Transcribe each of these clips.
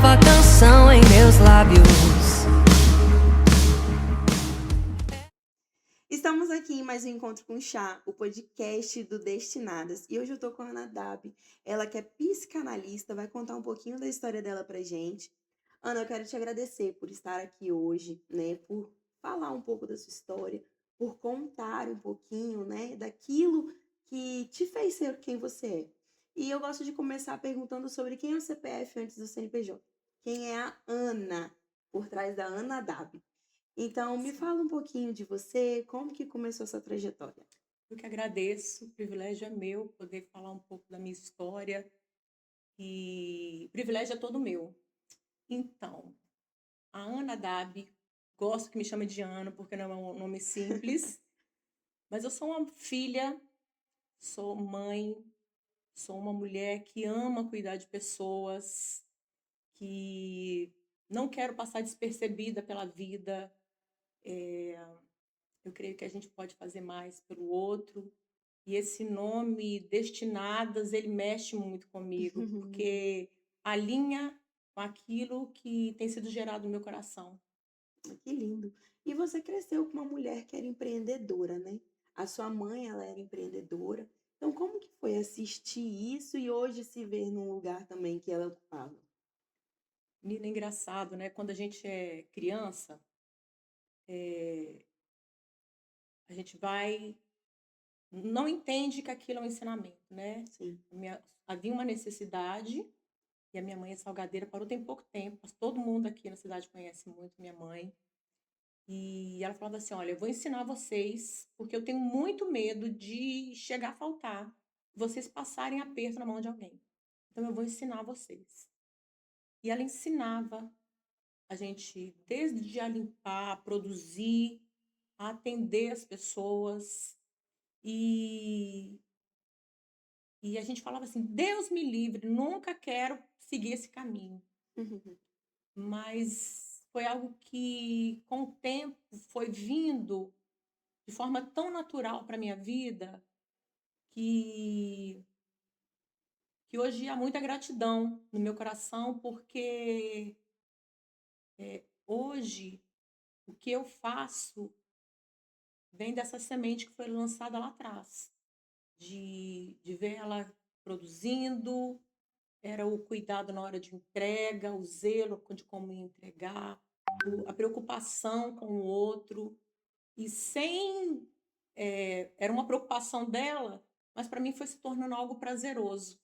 nova canção em meus lábios. Estamos aqui em mais um Encontro com Chá, o podcast do Destinadas. E hoje eu tô com a Ana Dab, ela que é psicanalista, vai contar um pouquinho da história dela pra gente. Ana, eu quero te agradecer por estar aqui hoje, né, por falar um pouco da sua história, por contar um pouquinho, né, daquilo que te fez ser quem você é. E eu gosto de começar perguntando sobre quem é o CPF antes do CNPJ. Quem é a Ana por trás da Ana Dab? Então, me Sim. fala um pouquinho de você, como que começou essa trajetória? Eu que agradeço, o privilégio é meu poder falar um pouco da minha história e o privilégio é todo meu. Então, a Ana Dab, gosto que me chame de Ana porque não é um nome simples, mas eu sou uma filha, sou mãe, sou uma mulher que ama cuidar de pessoas, que não quero passar despercebida pela vida. Eu creio que a gente pode fazer mais pelo outro. E esse nome, Destinadas, ele mexe muito comigo, porque alinha com aquilo que tem sido gerado no meu coração. Que lindo. E você cresceu com uma mulher que era empreendedora, né? A sua mãe, ela era empreendedora. Então, como que foi assistir isso e hoje se ver num lugar também que ela ocupava? Menina, é engraçado, né? Quando a gente é criança, eh, a gente vai, não entende que aquilo é um ensinamento, né? Sim. Havia uma necessidade, e a minha mãe é salgadeira, parou tem pouco tempo, mas todo mundo aqui na cidade conhece muito minha mãe. E ela falava assim: olha, eu vou ensinar vocês, porque eu tenho muito medo de chegar a faltar, vocês passarem aperto na mão de alguém. Então eu vou ensinar vocês. E ela ensinava a gente, desde a limpar, a produzir, a atender as pessoas. E, e a gente falava assim: Deus me livre, nunca quero seguir esse caminho. Mas foi algo que, com o tempo, foi vindo de forma tão natural para minha vida que que hoje há muita gratidão no meu coração, porque hoje o que eu faço vem dessa semente que foi lançada lá atrás, de ver ela produzindo, era o cuidado na hora de entrega, o zelo de como entregar, a preocupação com o outro, e sem. Era uma preocupação dela, mas para mim foi se tornando algo prazeroso,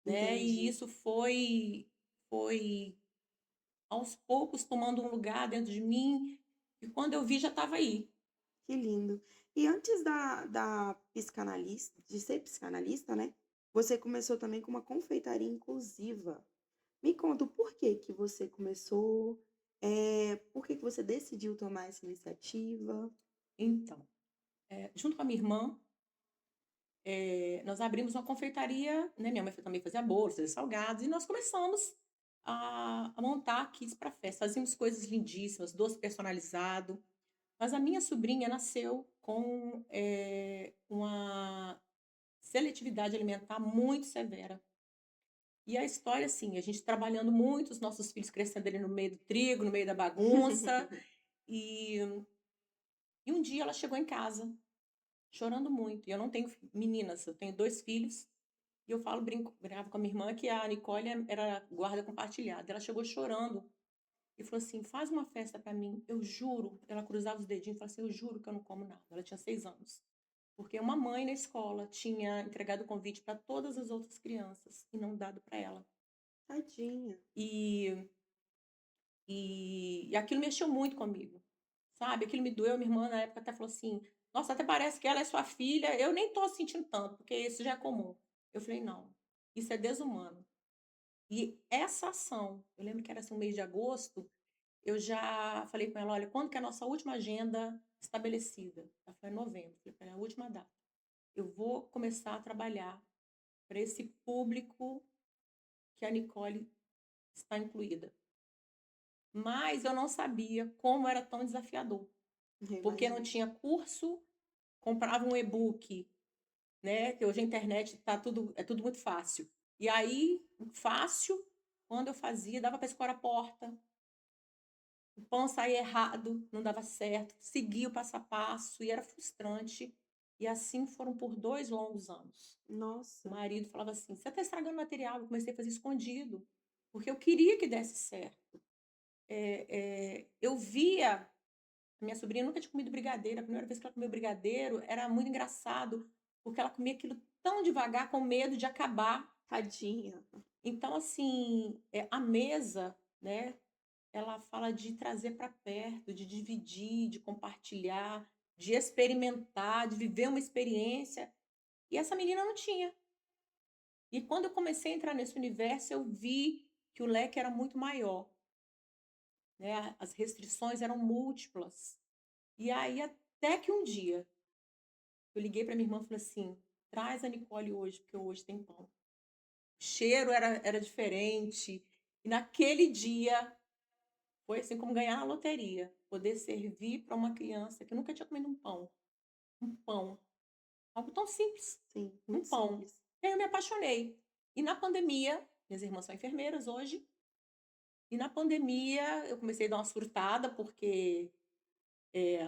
né? E Entendi. isso foi aos poucos tomando um lugar dentro de mim, e quando eu vi já estava aí. Que lindo. E antes da psicanalista, de ser psicanalista, né? Você começou também com uma confeitaria inclusiva. Me conta o porquê que você começou, por que que você decidiu tomar essa iniciativa? Então, junto com a minha irmã, nós abrimos uma confeitaria, né? Minha mãe também fazia bolos, fazia salgados, e nós começamos a montar kits para festa. Fazíamos coisas lindíssimas, doce personalizado. Mas a minha sobrinha nasceu com uma seletividade alimentar muito severa. E a história, assim, a gente trabalhando muito, os nossos filhos crescendo ali no meio do trigo, no meio da bagunça. E, e um dia ela chegou em casa, chorando muito. E eu não tenho meninas, eu tenho 2 filhos. E eu falo, brincava com a minha irmã que a Nicole era guarda compartilhada. Ela chegou chorando e falou assim: faz uma festa para mim, eu juro. Ela cruzava os dedinhos e falava assim: eu juro que eu não como nada. Ela tinha 6 anos. Porque uma mãe na escola tinha entregado o convite para todas as outras crianças e não dado para ela. Tadinha. E, e aquilo mexeu muito comigo, sabe? Aquilo me doeu. Minha irmã na época até falou assim: nossa, até parece que ela é sua filha. Eu nem tô sentindo tanto, porque isso já é comum. Eu falei: não, isso é desumano. E essa ação, eu lembro que era assim, um mês de agosto, eu já falei com ela: olha, quando que é a nossa última agenda estabelecida? Ela falou: em novembro. Eu falei: é a última data. Eu vou começar a trabalhar para esse público que a Nicole está incluída. Mas eu não sabia como era tão desafiador, Eu porque não imagino. tinha curso, comprava um e-book, né? Que hoje a internet é tudo muito fácil. E aí, fácil, Quando eu fazia, dava para escorar a porta, o pão saía errado, não dava certo, seguia o passo a passo e era frustrante. E assim foram por 2 longos anos. O Nossa. marido falava assim: "Você está estragando material", eu comecei a fazer escondido, porque eu queria que desse certo. Eu via a minha sobrinha nunca tinha comido brigadeiro, a primeira vez que ela comeu brigadeiro era muito engraçado, porque ela comia aquilo tão devagar, com medo de acabar. Tadinha. Então, assim, a mesa, né, ela fala de trazer para perto, de dividir, de compartilhar, de experimentar, de viver uma experiência, e essa menina não tinha. E quando eu comecei a entrar nesse universo, eu vi que o leque era muito maior, né, as restrições eram múltiplas. E aí até que um dia, eu liguei para minha irmã e falei assim: "Traz a Nicole hoje, porque hoje tem pão". O cheiro era diferente, e naquele dia foi assim como ganhar na loteria, poder servir para uma criança que nunca tinha comido um pão, algo tão simples, Sim, um muito pão. simples. E aí eu me apaixonei. E na pandemia, minhas irmãs são enfermeiras hoje, e na pandemia eu comecei a dar uma surtada, porque, eh,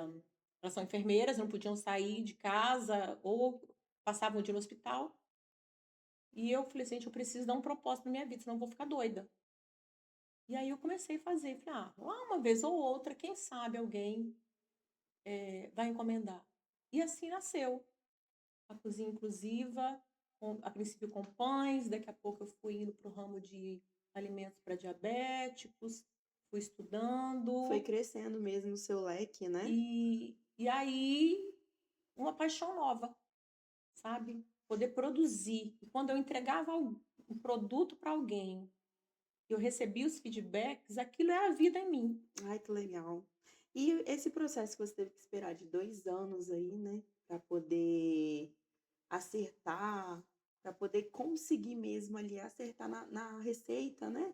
elas são enfermeiras, não podiam sair de casa ou passavam o dia no hospital. E eu falei assim: "Gente, eu preciso dar um propósito pra minha vida, senão eu vou ficar doida". E aí eu comecei a fazer, falei: "Ah, lá uma vez ou outra, quem sabe alguém, vai encomendar". E assim nasceu a Cozinha Inclusiva, a princípio com pães, daqui a pouco eu fui indo para o ramo de alimentos para diabéticos, fui Foi estudando, crescendo mesmo o seu leque, né? e aí uma paixão nova, sabe? Poder produzir. E quando eu entregava um produto para alguém, eu recebia os feedbacks, aquilo é a vida em mim. Ai, que legal. E esse processo que você teve que esperar de 2 anos aí, né, para poder acertar, para poder conseguir mesmo ali acertar na receita, né.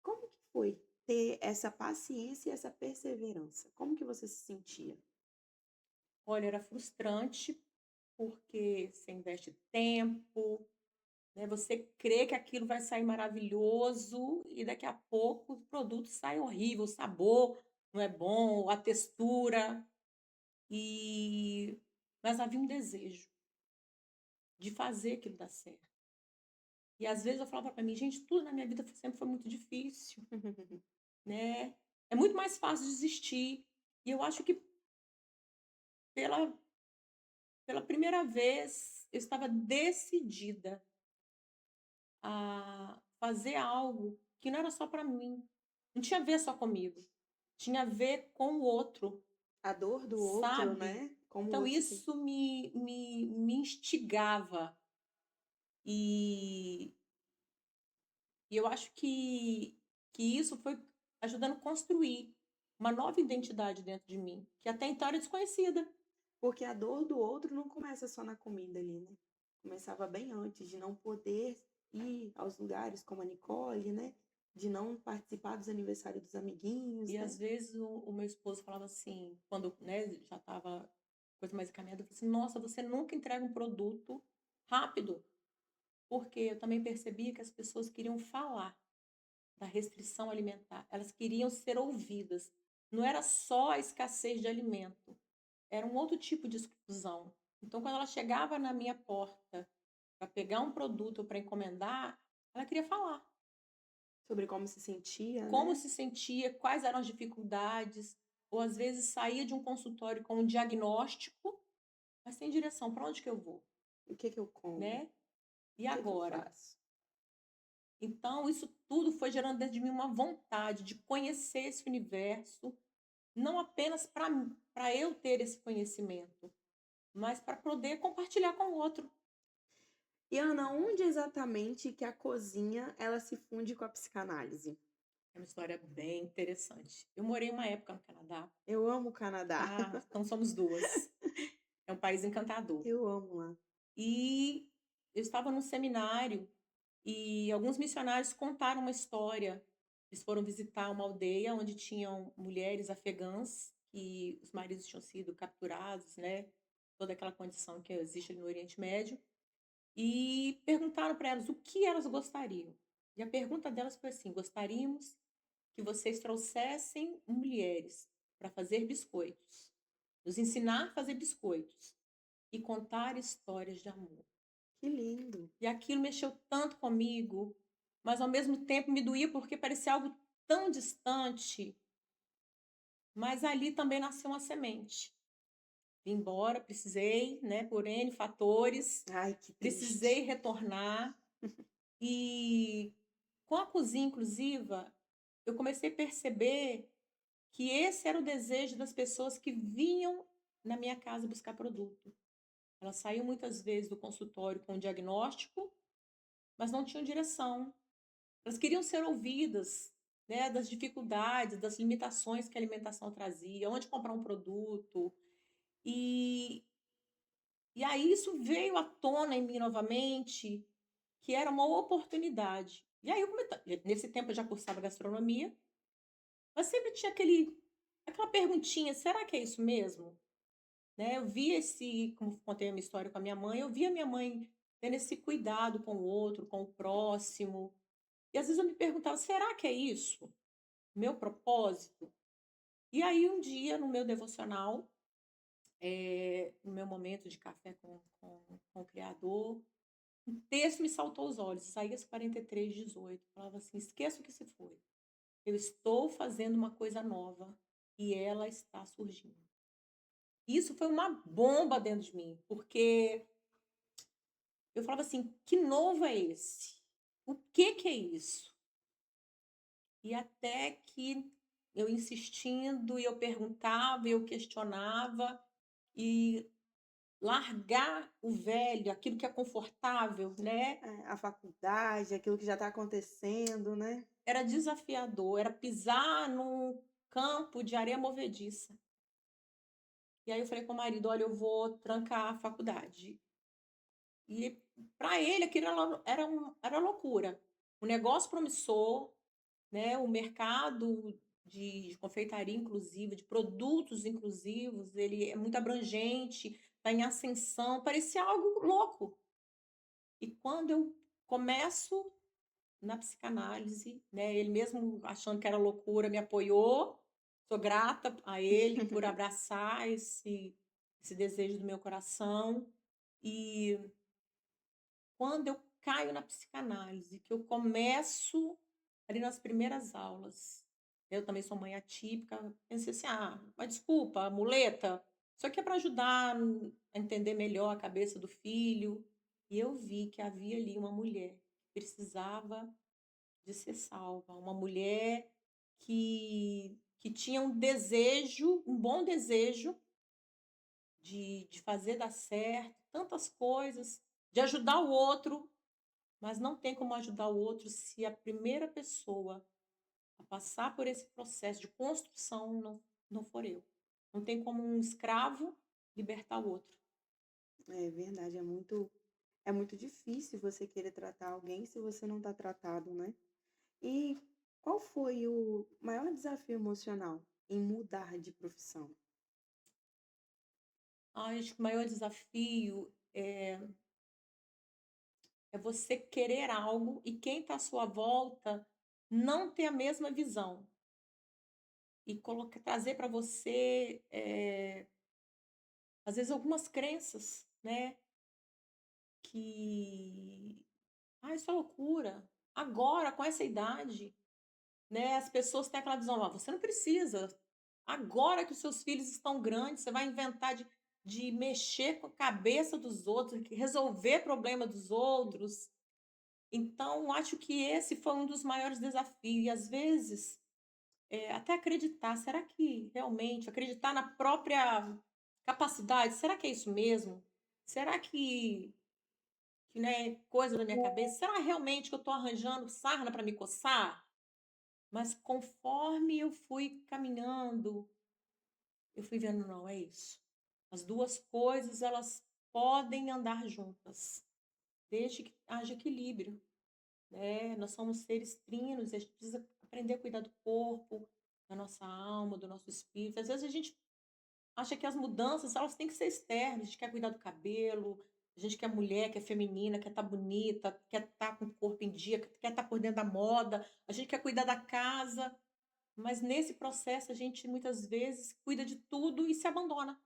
Como que foi ter essa paciência e essa perseverança? Como que você se sentia? Olha, era frustrante, porque você investe tempo, né, você crê que aquilo vai sair maravilhoso e daqui a pouco o produto sai horrível, o sabor não é bom, a textura, e mas havia um desejo de fazer aquilo dar certo. E às vezes eu falava para mim: "Gente, tudo na minha vida sempre foi muito difícil, né, é muito mais fácil desistir". E eu acho que pela pela primeira vez eu estava decidida a fazer algo que não era só para mim, não tinha a ver só comigo, tinha a ver com o outro, A dor do outro, sabe. né, como o Então outro se sen isso me instigava, e eu acho que isso foi ajudando a construir uma nova identidade dentro de mim, que até então era desconhecida. porque a dor do outro não começa só na comida ali, né. Começava bem antes, de não poder ir aos lugares como a Nicole, né, de não participar dos aniversários dos amiguinhos, E às né. vezes o meu esposo falava assim, quando, né, já estava coisa mais encaminhada, eu falei assim: "Nossa, você nunca entrega um produto rápido", porque eu também percebia que as pessoas queriam falar da restrição alimentar, elas queriam ser ouvidas. Não era só a escassez de alimento, era um outro tipo de exclusão. Então, quando ela chegava na minha porta para pegar um produto ou para encomendar, ela queria falar. Sobre como se sentia, Como né. se sentia, quais eram as dificuldades, ou às vezes saía de um consultório com um diagnóstico, mas sem direção, para onde que eu vou, "O que que eu como? né? E O que que eu agora? faço?". Então isso tudo foi gerando dentro de mim uma vontade de conhecer esse universo, não apenas para eu ter esse conhecimento, mas para poder compartilhar com o outro. E Ana, onde exatamente que a cozinha, ela se funde com a psicanálise? É uma história bem interessante. Eu morei uma época no Canadá. Eu amo o Canadá. Ah, então somos duas. É um país encantador. Eu amo lá. E eu estava num seminário e alguns missionários contaram uma história. Eles foram visitar uma aldeia onde tinham mulheres afegãs que os maridos tinham sido capturados, né? Toda aquela condição que existe ali no Oriente Médio. E perguntaram para elas o que elas gostariam. E a pergunta delas foi assim: gostaríamos que vocês trouxessem mulheres para fazer biscoitos, nos ensinar a fazer biscoitos e contar histórias de amor. Que lindo. E aquilo mexeu tanto comigo, mas ao mesmo tempo me doía porque parecia algo tão distante, mas ali também nasceu uma semente. Vim embora, precisei, né, por N fatores, Ai, que precisei triste. retornar e com a cozinha inclusiva, eu comecei a perceber que esse era o desejo das pessoas que vinham na minha casa buscar produto. Elas saíam muitas vezes do consultório com o diagnóstico, mas não tinham direção. Elas queriam ser ouvidas, né, das dificuldades, das limitações que a alimentação trazia, onde comprar um produto. E, e aí isso veio à tona em mim novamente, que era uma oportunidade. E aí, nesse tempo eu já cursava gastronomia, mas sempre tinha aquela perguntinha: será que é isso mesmo? Né? Eu via como contei a minha história com a minha mãe, eu via minha mãe tendo esse cuidado com o outro, com o próximo. E às vezes eu me perguntava: será que é isso? Meu propósito? E aí um dia, no meu devocional, no meu momento de café com o Criador, um texto me saltou aos olhos, Isaías 43:18. Falava assim: esqueça o que se foi. Eu estou fazendo uma coisa nova e ela está surgindo. Isso foi uma bomba dentro de mim, porque eu falava assim: que novo é esse? O que é isso? E até que eu insistindo, e eu perguntava, e eu questionava, e largar o velho, aquilo que é confortável, né? É, a faculdade, aquilo que já está acontecendo, né? Era desafiador, era pisar num campo de areia movediça. E aí eu falei com o marido: olha, eu vou trancar a faculdade. E para ele aquilo era loucura. O negócio promissor, né, o mercado de confeitaria inclusiva, de produtos inclusivos, ele é muito abrangente, está em ascensão, parecia algo louco. E quando eu começo na psicanálise, né, ele mesmo achando que era loucura, me apoiou, sou grata a ele por abraçar esse desejo do meu coração. E quando eu caio na psicanálise, que eu começo ali nas primeiras aulas, eu também sou mãe atípica, pensei assim: "Ah, mas desculpa, muleta, isso aqui é para ajudar a entender melhor a cabeça do filho". E eu vi que havia ali uma mulher que precisava de ser salva, uma mulher que tinha um desejo, um bom desejo de fazer dar certo, tantas coisas, de ajudar o outro, mas não tem como ajudar o outro se a primeira pessoa a passar por esse processo de construção não for eu. Não tem como um escravo libertar o outro. É verdade, é muito difícil você querer tratar alguém se você não está tratado, né? E qual foi o maior desafio emocional em mudar de profissão? Acho que o maior desafio é você querer algo e quem está à sua volta não ter a mesma visão. E trazer para você, às vezes, algumas crenças, né? Que, isso é loucura. Agora, com essa idade, né? As pessoas têm aquela visão: você não precisa. Agora que os seus filhos estão grandes, você vai inventar de mexer com a cabeça dos outros, de resolver problema dos outros. Então, acho que esse foi um dos maiores desafios. E, às vezes, até acreditar, será que realmente, acreditar na própria capacidade, será que é isso mesmo? Será que não é coisa da minha cabeça? Será realmente que eu estou arranjando sarna para me coçar? Mas conforme eu fui caminhando, eu fui vendo: não, é isso. As duas coisas, elas podem andar juntas, desde que haja equilíbrio, né? Nós somos seres trinos, a gente precisa aprender a cuidar do corpo, da nossa alma, do nosso espírito. Às vezes a gente acha que as mudanças, elas têm que ser externas, a gente quer cuidar do cabelo, A gente quer mulher, quer feminina, quer estar bonita, quer estar com o corpo em dia, quer estar por dentro da moda, a gente quer cuidar da casa, mas nesse processo a gente muitas vezes cuida de tudo e se abandona.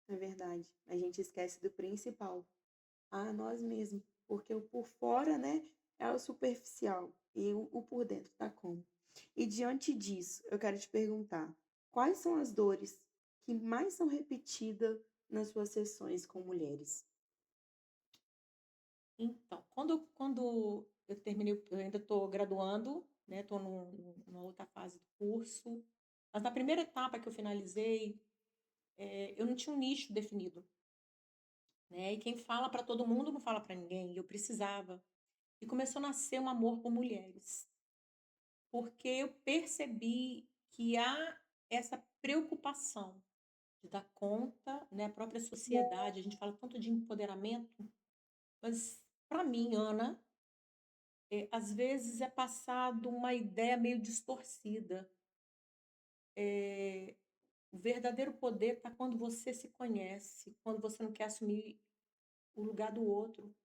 É verdade. A gente esquece do principal, a nós mesmos, porque o por fora, né, é o superficial e o por dentro tá como. E diante disso, eu quero te perguntar, quais são as dores que mais são repetidas nas suas sessões com mulheres? Então, quando eu terminei, eu ainda estou graduando, né, estou numa outra fase do curso, mas na primeira etapa que eu finalizei, eu não tinha um nicho definido, né, e quem fala para todo mundo não fala para ninguém, e eu precisava. E começou a nascer um amor por mulheres, porque eu percebi que há essa preocupação de dar conta, né, a própria sociedade, a gente fala tanto de empoderamento, mas para mim, Ana, às vezes é passado uma ideia meio distorcida. O verdadeiro poder está quando você se conhece, quando você não quer assumir o lugar do outro.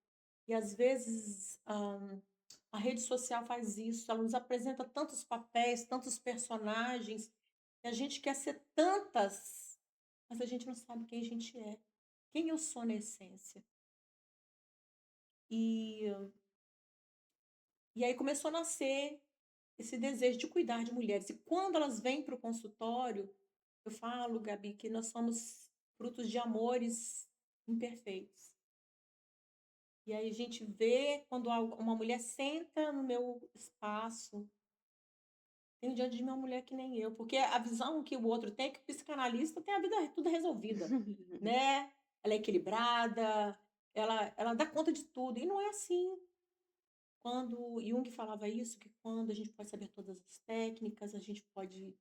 E às vezes a rede social faz isso, ela nos apresenta tantos papéis, tantos personagens, que a gente quer ser tantas, mas a gente não sabe quem a gente é, quem eu sou na essência. E, e aí começou a nascer esse desejo de cuidar de mulheres. E quando elas vêm para o consultório, eu falo, Gabi, que nós somos frutos de amores imperfeitos. E aí a gente vê quando uma mulher senta no meu espaço, tem diante de mim uma mulher que nem eu, porque a visão que o outro tem é que o psicanalista tem a vida tudo resolvida, né? Ela é equilibrada, ela dá conta de tudo, e não é assim. Quando Jung falava isso, que quando a gente pode saber todas as técnicas, a gente pode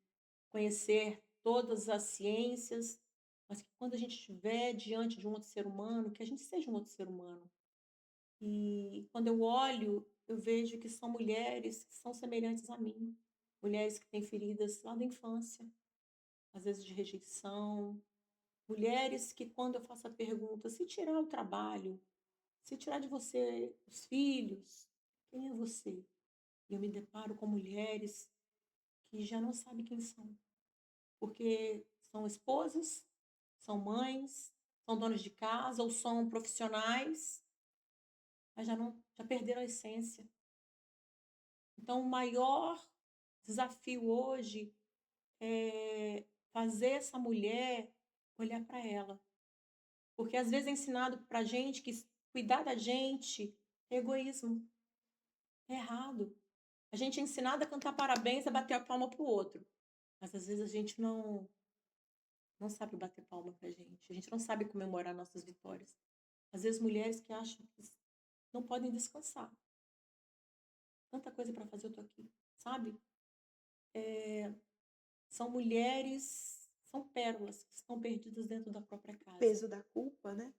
conhecer todas as ciências, mas que quando a gente estiver diante de um outro ser humano, que a gente seja um outro ser humano. E quando eu olho, eu vejo que são mulheres que são semelhantes a mim, mulheres que têm feridas lá da infância, às vezes de rejeição, mulheres que quando eu faço a pergunta, se tirar o trabalho, se tirar de você os filhos, quem é você? E eu me deparo com mulheres que já não sabem quem são, porque são esposas, são mães, são donas de casa ou são profissionais, mas já perderam a essência. Então, o maior desafio hoje é fazer essa mulher olhar para ela. Porque às vezes é ensinado para a gente que cuidar da gente é egoísmo, é errado. A gente é ensinado a cantar parabéns, a bater a palma para o outro. Mas às vezes a gente não sabe bater palma para a gente não sabe comemorar nossas vitórias. Às vezes mulheres que acham que não podem descansar. Tanta coisa para fazer, eu tô aqui, sabe? São mulheres, são pérolas que estão perdidas dentro da própria casa. Peso da culpa, né?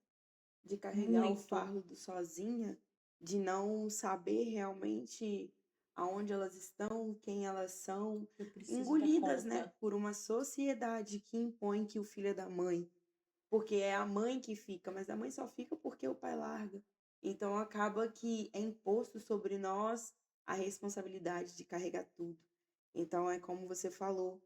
De carregar o Muito. fardo sozinha, de não saber realmente aonde elas estão, quem elas são, Eu preciso dar engolidas, né, conta. por uma sociedade que impõe que o filho é da mãe, porque é a mãe que fica, mas a mãe só fica porque o pai larga. Então acaba que é imposto sobre nós a responsabilidade de carregar tudo. Então é como você falou,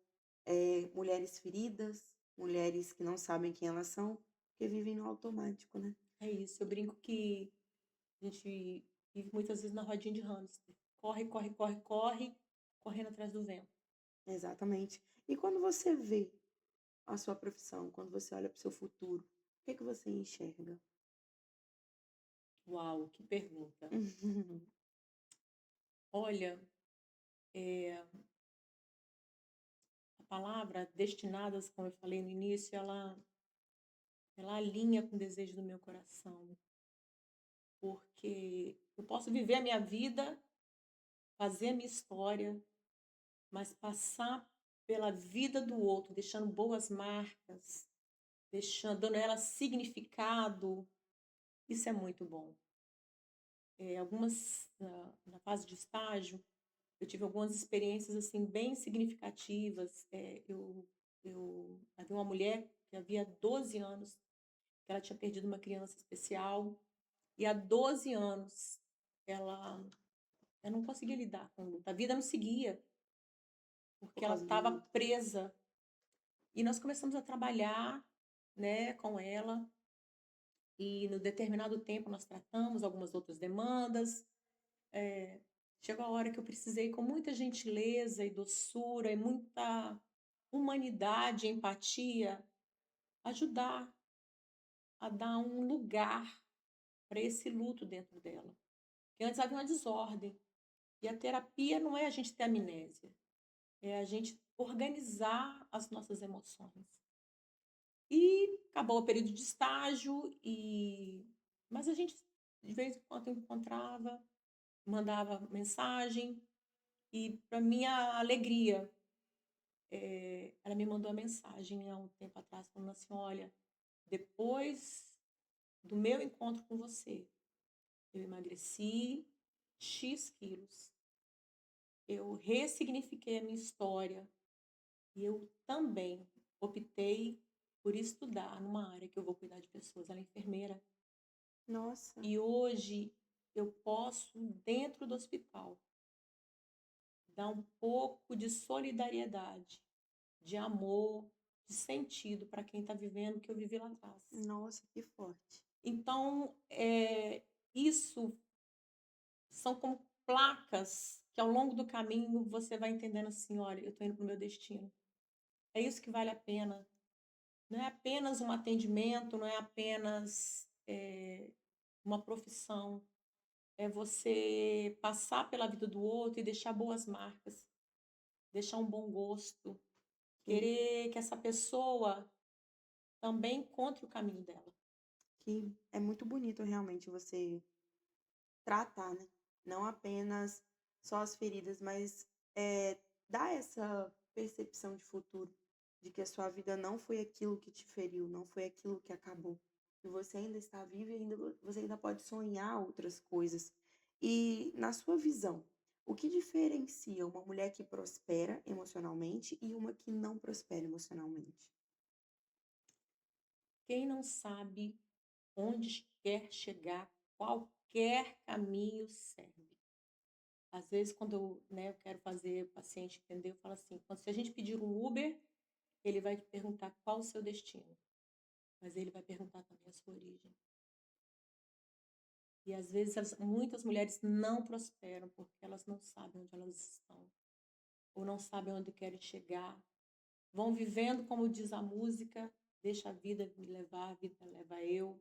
mulheres feridas, mulheres que não sabem quem elas são, porque vivem no automático, né? É isso. Eu brinco que a gente vive muitas vezes na rodinha de hamster. Corre, corre, corre, corre, correndo atrás do vento. Exatamente. E quando você vê a sua profissão, quando você olha para o seu futuro, o que que você enxerga? Uau, que pergunta. Olha, a palavra destinadas, como eu falei no início, ela alinha com o desejo do meu coração. Porque eu posso viver a minha vida, fazer a minha história, mas passar pela vida do outro, deixando boas marcas, dando ela significado, isso é muito bom. Na fase de estágio, eu tive algumas experiências assim bem significativas. Eu havia uma mulher que havia 12 anos que ela tinha perdido uma criança especial, e há 12 anos ela eu não conseguia lidar com o luto. A vida não seguia, Por porque ela causa do estava luto. presa. E nós começamos a trabalhar, né, com ela, e no determinado tempo nós tratamos algumas outras demandas. Eh, Chegou a hora que eu precisei, com muita gentileza e doçura e muita humanidade e empatia, ajudar a dar um lugar para esse luto dentro dela. Porque antes havia uma desordem. E a terapia não é a gente ter amnésia, é a gente organizar as nossas emoções. E acabou o período de estágio, mas a gente de vez em quando encontrava, mandava mensagem, e para minha alegria, ela me mandou uma mensagem há um tempo atrás falando assim: "Olha, depois do meu encontro com você, eu emagreci X quilos, eu ressignifiquei a minha história e eu também optei por estudar numa área que eu vou cuidar de pessoas". Ela é enfermeira. Nossa, E hoje eu posso, dentro do hospital, dar um pouco de solidariedade, de amor, de sentido para quem está vivendo o que eu vivi lá atrás. nossa, que forte. Então, isso são como placas que ao longo do caminho você vai entendendo assim: olha, eu estou indo para o meu destino. É isso que vale a pena. Não é apenas um atendimento, não é apenas uma profissão. É você passar pela vida do outro e deixar boas marcas, deixar um bom gosto, Que, querer que essa pessoa também encontre o caminho dela. que é muito bonito realmente você tratar, né? Não apenas só as feridas, mas dar essa percepção de futuro, de que a sua vida não foi aquilo que te feriu, não foi aquilo que acabou. Que você ainda está vivo e você ainda pode sonhar outras coisas. E na sua visão, o que diferencia uma mulher que prospera emocionalmente e uma que não prospera emocionalmente? Quem não sabe onde quer chegar, qualquer caminho serve. Às vezes, quando eu, né, eu quero fazer o paciente entender, eu falo assim: quando, se a gente pedir um Uber, ele vai te perguntar qual o seu destino, mas ele vai perguntar também a sua origem. E às vezes muitas mulheres não prosperam porque elas não sabem onde elas estão, ou não sabem onde querem chegar. Vão vivendo, como diz a música, deixa a vida me levar, a vida leva eu.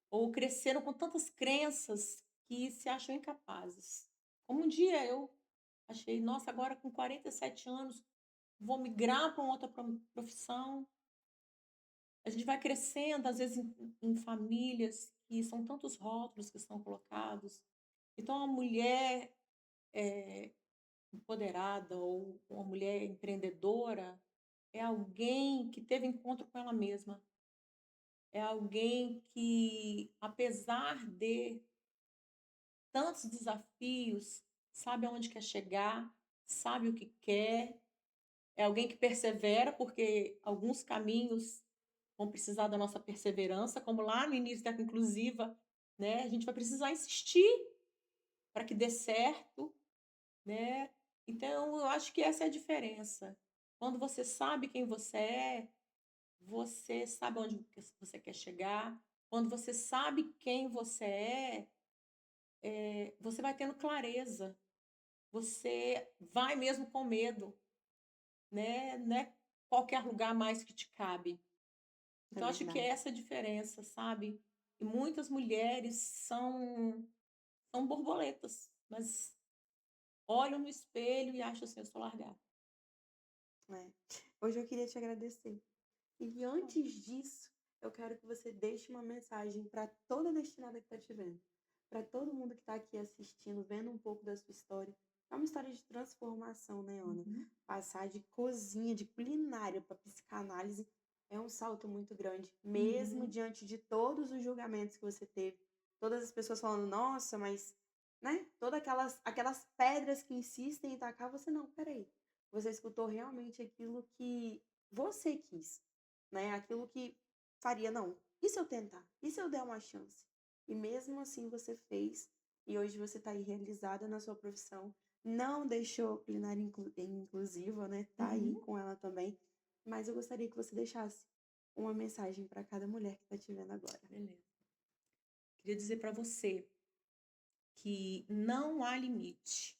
Ou cresceram com tantas crenças que se acham incapazes. Como um dia eu achei, nossa, agora com 47 anos, vou migrar para uma outra profissão. A gente vai crescendo, às vezes, em famílias que são tantos rótulos que são colocados. Então, a mulher empoderada ou uma mulher empreendedora é alguém que teve encontro com ela mesma. É alguém que, apesar de tantos desafios, sabe aonde quer chegar, sabe o que quer. É alguém que persevera, porque alguns caminhos vão precisar da nossa perseverança, como lá no início da inclusiva, né? A gente vai precisar insistir para que dê certo, né? Então, eu acho que essa é a diferença. Quando você sabe quem você sabe onde você quer chegar. Quando você sabe quem você você vai tendo clareza. Você vai mesmo com medo, né? Não é qualquer lugar mais que te cabe. É Então, acho que é verdade. essa a diferença, sabe? E muitas mulheres são borboletas, mas olham no espelho e acham assim: eu sou largada. É. Hoje eu queria te agradecer. E antes disso, eu quero que você deixe uma mensagem para toda destinada que está te vendo. Para todo mundo que está aqui assistindo, vendo um pouco da sua história. É uma história de transformação, né, Ana? Uhum, Passar de cozinha, de culinária para psicanálise é um salto muito grande, mesmo uhum. diante de todos os julgamentos que você teve. Todas as pessoas falando, nossa, mas, né? Todas aquelas pedras que insistem em tacar, você não, peraí. Você escutou realmente aquilo que você quis, né? Aquilo que faria, não. E se eu tentar? E se eu der uma chance? E mesmo assim você fez, e hoje você está aí realizada na sua profissão, não deixou culinária inclusiva, né? Tá aí Uhum. com ela também. Mas eu gostaria que você deixasse uma mensagem para cada mulher que está te vendo agora. Beleza. Queria dizer para você que não há limite.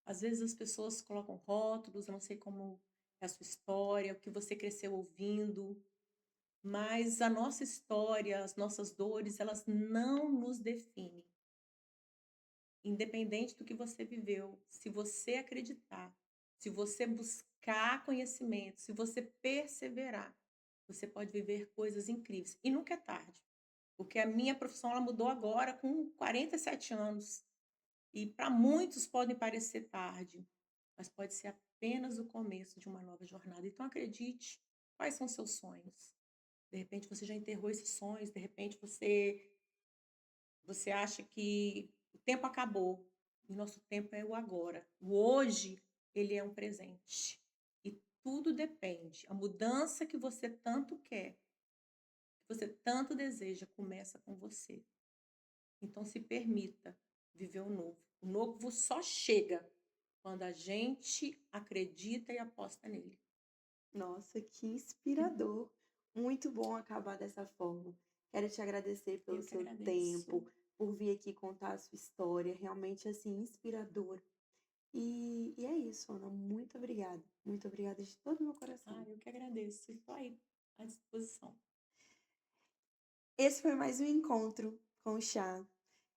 Às vezes as pessoas colocam rótulos, eu não sei como é a sua história, o que você cresceu ouvindo, mas a nossa história, as nossas dores, elas não nos definem. Independente do que você viveu, se você acreditar, se você buscar conhecimento, se você perseverar, você pode viver coisas incríveis. E nunca é tarde, porque a minha profissão ela mudou agora com 47 anos. E para muitos pode parecer tarde, mas pode ser apenas o começo de uma nova jornada. Então acredite, quais são seus sonhos? De repente você já enterrou esses sonhos, de repente você acha que o tempo acabou. E o nosso tempo é o agora. O hoje, ele é um presente. E tudo depende. A mudança que você tanto quer, que você tanto deseja, começa com você. Então se permita viver o novo. O novo só chega quando a gente acredita e aposta nele. Nossa, que inspirador. Muito bom acabar dessa forma. Quero te agradecer pelo Eu que seu agradeço. tempo, por vir aqui contar a sua história, realmente assim, inspirador. E é isso, Ana. Muito obrigada. Muito obrigada de todo o meu coração. Eu que agradeço. Estou aí à disposição. Esse foi mais um encontro com o chá.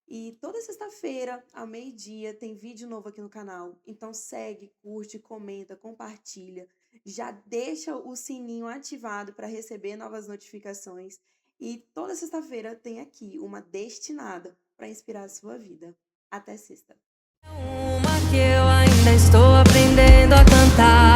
E toda sexta-feira, ao meio-dia, tem vídeo novo aqui no canal. Então segue, curte, comenta, compartilha. Já deixa o sininho ativado para receber novas notificações. E toda sexta-feira tem aqui uma destinada para inspirar a sua vida. Até sexta. Uma que eu ainda estou aprendendo a cantar.